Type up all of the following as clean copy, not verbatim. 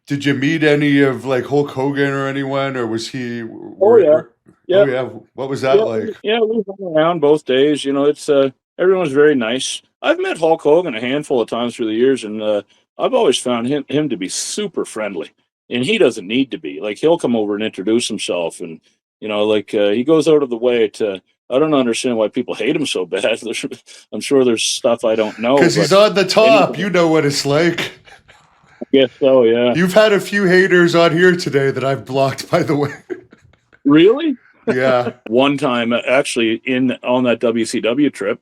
Did you meet any of like Hulk Hogan or anyone, or was he? Oh yeah, Oh yeah, yeah, what was that yeah, like? yeah. We hung around both days. You know, it's everyone's very nice. I've met Hulk Hogan a handful of times through the years, and I've always found him to be super friendly. And he doesn't need to be. Like he'll come over and introduce himself, and like he goes out of the way to. I don't understand why people hate him so bad. I'm sure there's stuff I don't know, Because he's but on the top. anyway, You know what it's like. I guess so. Yeah. You've had a few haters on here today that I've blocked, by the way. Really? Yeah. One time, actually, in on that WCW trip,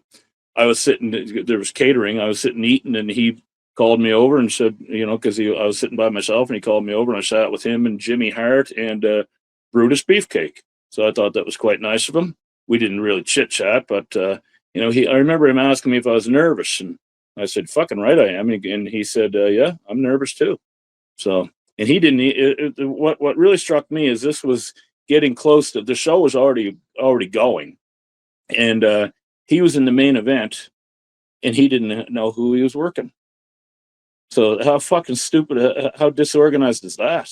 I was sitting. There was catering. I was sitting eating, and he called me over and said, because I was sitting by myself, and he called me over, and I sat with him and Jimmy Hart and Brutus Beefcake. So I thought that was quite nice of him. We didn't really chit chat, but I remember him asking me if I was nervous, and I said, "Fucking right, I am." And he said, "Yeah, I'm nervous too." So, and he didn't. What really struck me is this was getting close to the show was already going, and he was in the main event, and he didn't know who he was working. So how fucking stupid, how disorganized is that?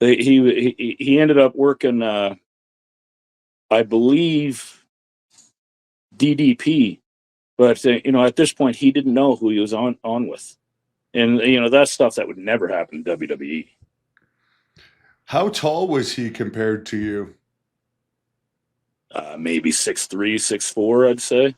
He ended up working, I believe, DDP, but at this point he didn't know who he was on with, and that's stuff that would never happen in WWE. How tall was he compared to you? Maybe 6'3", 6'4", I'd say.